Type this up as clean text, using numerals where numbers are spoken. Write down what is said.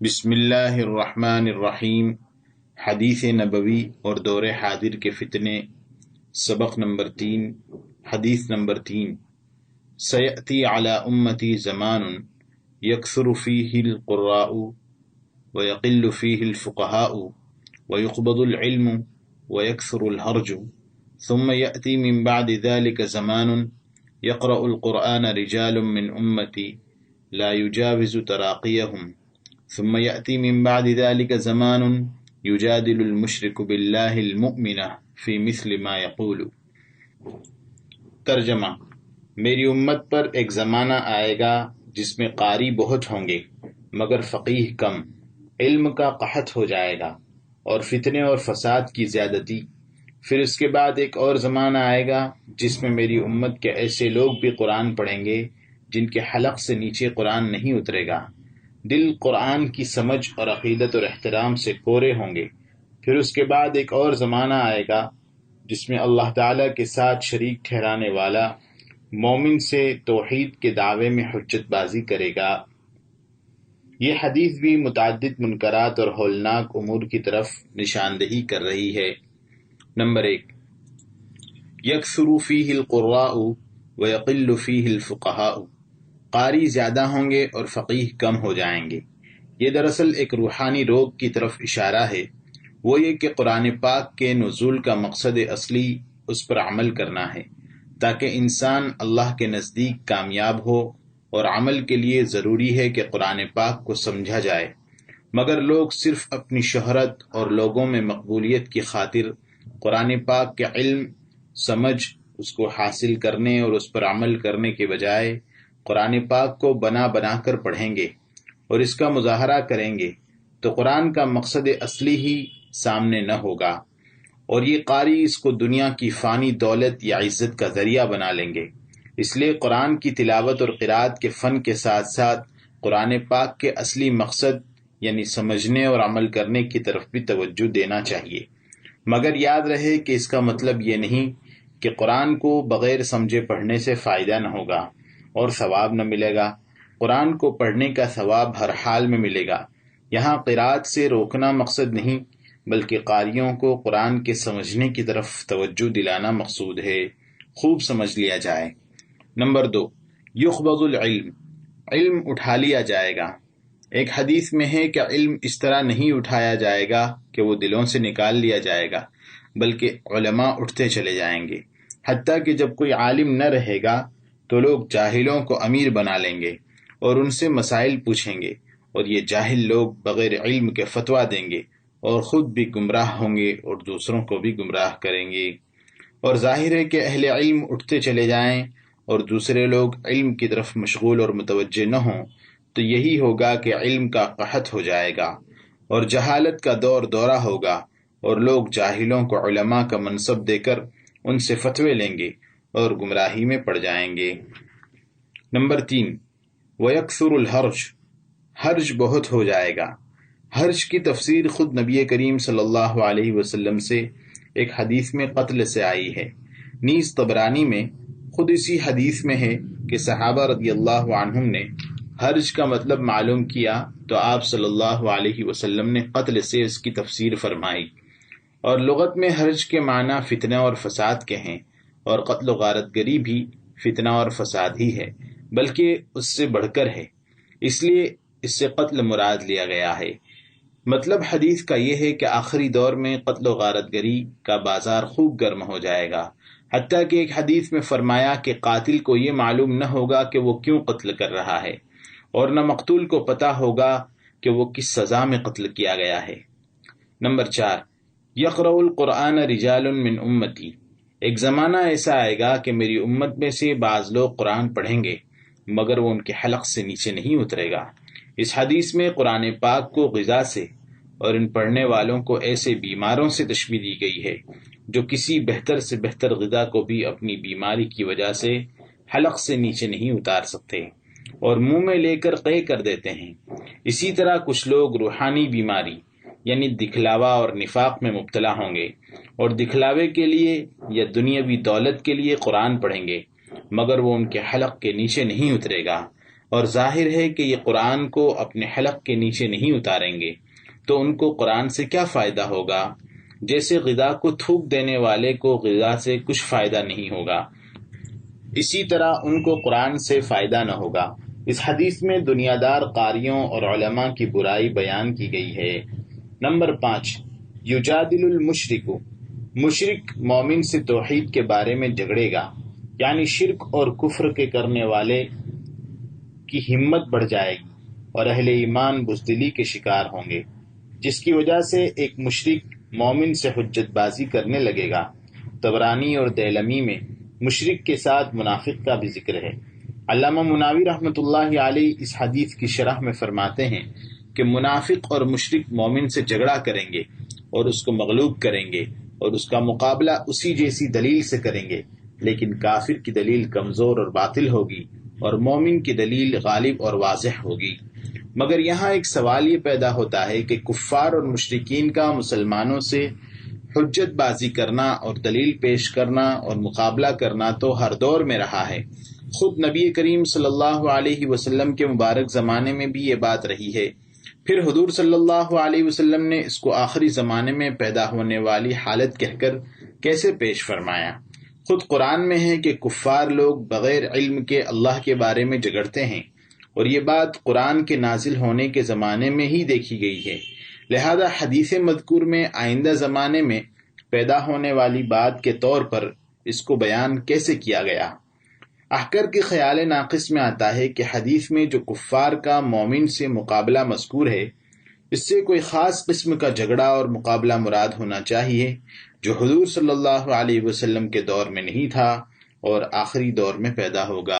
بسم اللہ الرحمن الرحیم۔ حدیث نبوی اور دور حاضر کے فتنے، سبق نمبر 3، حدیث نمبر 3۔ سیأتی علی امتی زمان یکثر فیہ القراء ویقل فیہ الفقہاء ویقبض العلم ویکثر الحرج، ثم یأتی من بعد ذلك زمان یقرأ القرآن رجال من امتی لا یجاوز تراقیہم، ثم يأتي من بعد ذلك زمان يجادل المشرك بالله المؤمن في مثل ما يقول۔ ترجمہ: میری امت پر ایک زمانہ آئے گا جس میں قاری بہت ہوں گے مگر فقیہ کم، علم کا قحط ہو جائے گا اور فتنے اور فساد کی زیادتی۔ پھر اس کے بعد ایک اور زمانہ آئے گا جس میں میری امت کے ایسے لوگ بھی قرآن پڑھیں گے جن کے حلق سے نیچے قرآن نہیں اترے گا، دل قرآن کی سمجھ اور عقیدت اور احترام سے کورے ہوں گے۔ پھر اس کے بعد ایک اور زمانہ آئے گا جس میں اللہ تعالیٰ کے ساتھ شریک ٹھہرانے والا مومن سے توحید کے دعوے میں حجت بازی کرے گا۔ یہ حدیث بھی متعدد منکرات اور ہولناک امور کی طرف نشاندہی کر رہی ہے۔ نمبر 1، یکثر فیہ القراء ویقل فیہ الفقہاء، قاری زیادہ ہوں گے اور فقیہ کم ہو جائیں گے۔ یہ دراصل ایک روحانی روگ کی طرف اشارہ ہے، وہ یہ کہ قرآن پاک کے نزول کا مقصد اصلی اس پر عمل کرنا ہے تاکہ انسان اللہ کے نزدیک کامیاب ہو، اور عمل کے لیے ضروری ہے کہ قرآن پاک کو سمجھا جائے، مگر لوگ صرف اپنی شہرت اور لوگوں میں مقبولیت کی خاطر قرآن پاک کے علم، سمجھ، اس کو حاصل کرنے اور اس پر عمل کرنے کے بجائے قرآن پاک کو بنا بنا کر پڑھیں گے اور اس کا مظاہرہ کریں گے تو قرآن کا مقصد اصلی ہی سامنے نہ ہوگا، اور یہ قاری اس کو دنیا کی فانی دولت یا عزت کا ذریعہ بنا لیں گے۔ اس لیے قرآن کی تلاوت اور قرات کے فن کے ساتھ ساتھ قرآن پاک کے اصلی مقصد یعنی سمجھنے اور عمل کرنے کی طرف بھی توجہ دینا چاہیے، مگر یاد رہے کہ اس کا مطلب یہ نہیں کہ قرآن کو بغیر سمجھے پڑھنے سے فائدہ نہ ہوگا اور ثواب نہ ملے گا۔ قرآن کو پڑھنے کا ثواب ہر حال میں ملے گا۔ یہاں قرات سے روکنا مقصد نہیں بلکہ قاریوں کو قرآن کے سمجھنے کی طرف توجہ دلانا مقصود ہے۔ خوب سمجھ لیا جائے۔ نمبر 2، یقبض العلم، علم اٹھا لیا جائے گا۔ ایک حدیث میں ہے کہ علم اس طرح نہیں اٹھایا جائے گا کہ وہ دلوں سے نکال لیا جائے گا، بلکہ علماء اٹھتے چلے جائیں گے، حتیٰ کہ جب کوئی عالم نہ رہے گا تو لوگ جاہلوں کو امیر بنا لیں گے اور ان سے مسائل پوچھیں گے، اور یہ جاہل لوگ بغیر علم کے فتویٰ دیں گے اور خود بھی گمراہ ہوں گے اور دوسروں کو بھی گمراہ کریں گے۔ اور ظاہر ہے کہ اہل علم اٹھتے چلے جائیں اور دوسرے لوگ علم کی طرف مشغول اور متوجہ نہ ہوں تو یہی ہوگا کہ علم کا قحط ہو جائے گا اور جہالت کا دور دورہ ہوگا، اور لوگ جاہلوں کو علماء کا منصب دے کر ان سے فتوے لیں گے اور گمراہی میں پڑ جائیں گے۔ نمبر 3، وَيَكْثُرُ الْحَرْجُ، حرج بہت ہو جائے گا۔ حرج کی تفسیر خود نبی کریم صلی اللہ علیہ وسلم سے ایک حدیث میں قتل سے آئی ہے۔ نیز طبرانی میں خود اسی حدیث میں ہے کہ صحابہ رضی اللہ عنہم نے حرج کا مطلب معلوم کیا تو آپ صلی اللہ علیہ وسلم نے قتل سے اس کی تفسیر فرمائی۔ اور لغت میں حرج کے معنی فتنہ اور فساد کے ہیں، اور قتل و غارت گری بھی فتنہ اور فساد ہی ہے، بلکہ اس سے بڑھ کر ہے، اس لیے اس سے قتل مراد لیا گیا ہے۔ مطلب حدیث کا یہ ہے کہ آخری دور میں قتل و غارت گری کا بازار خوب گرم ہو جائے گا، حتیٰ کہ ایک حدیث میں فرمایا کہ قاتل کو یہ معلوم نہ ہوگا کہ وہ کیوں قتل کر رہا ہے، اور نہ مقتول کو پتہ ہوگا کہ وہ کس سزا میں قتل کیا گیا ہے۔ نمبر 4، یقرأ القرآن رجال من امتی، ایک زمانہ ایسا آئے گا کہ میری امت میں سے بعض لوگ قرآن پڑھیں گے مگر وہ ان کے حلق سے نیچے نہیں اترے گا۔ اس حدیث میں قرآن پاک کو غذا سے اور ان پڑھنے والوں کو ایسے بیماروں سے تشبیہ دی گئی ہے جو کسی بہتر سے بہتر غذا کو بھی اپنی بیماری کی وجہ سے حلق سے نیچے نہیں اتار سکتے اور منہ میں لے کر قے کر دیتے ہیں۔ اسی طرح کچھ لوگ روحانی بیماری یعنی دکھلاوا اور نفاق میں مبتلا ہوں گے اور دکھلاوے کے لیے یا دنیاوی دولت کے لیے قرآن پڑھیں گے مگر وہ ان کے حلق کے نیچے نہیں اترے گا، اور ظاہر ہے کہ یہ قرآن کو اپنے حلق کے نیچے نہیں اتاریں گے تو ان کو قرآن سے کیا فائدہ ہوگا؟ جیسے غذا کو تھوک دینے والے کو غذا سے کچھ فائدہ نہیں ہوگا، اسی طرح ان کو قرآن سے فائدہ نہ ہوگا۔ اس حدیث میں دنیا دار قاریوں اور علماء کی برائی بیان کی گئی ہے۔ نمبر 5، یجادل المشرک، مشرک مومن سے توحید کے بارے میں جھگڑے گا، یعنی شرک اور کفر کے کرنے والے کی ہمت بڑھ جائے گی اور اہل ایمان بزدلی کے شکار ہوں گے، جس کی وجہ سے ایک مشرک مومن سے حجت بازی کرنے لگے گا۔ طبرانی اور دیلمی میں مشرک کے ساتھ منافق کا بھی ذکر ہے۔ علامہ مناوی رحمۃ اللہ علیہ اس حدیث کی شرح میں فرماتے ہیں کہ منافق اور مشرک مومن سے جھگڑا کریں گے اور اس کو مغلوب کریں گے اور اس کا مقابلہ اسی جیسی دلیل سے کریں گے، لیکن کافر کی دلیل کمزور اور باطل ہوگی اور مومن کی دلیل غالب اور واضح ہوگی۔ مگر یہاں ایک سوال یہ پیدا ہوتا ہے کہ کفار اور مشرکین کا مسلمانوں سے حجت بازی کرنا اور دلیل پیش کرنا اور مقابلہ کرنا تو ہر دور میں رہا ہے۔ خود نبی کریم صلی اللہ علیہ وسلم کے مبارک زمانے میں بھی یہ بات رہی ہے، پھر حضور صلی اللہ علیہ وسلم نے اس کو آخری زمانے میں پیدا ہونے والی حالت کہہ کر کیسے پیش فرمایا؟ خود قرآن میں ہے کہ کفار لوگ بغیر علم کے اللہ کے بارے میں جھگڑتے ہیں، اور یہ بات قرآن کے نازل ہونے کے زمانے میں ہی دیکھی گئی ہے۔ لہذا حدیث مذکور میں آئندہ زمانے میں پیدا ہونے والی بات کے طور پر اس کو بیان کیسے کیا گیا؟ احکر کے خیال ناقص میں آتا ہے کہ حدیث میں جو کفار کا مومن سے مقابلہ مذکور ہے، اس سے کوئی خاص قسم کا جھگڑا اور مقابلہ مراد ہونا چاہیے جو حضور صلی اللہ علیہ وسلم کے دور میں نہیں تھا اور آخری دور میں پیدا ہوگا۔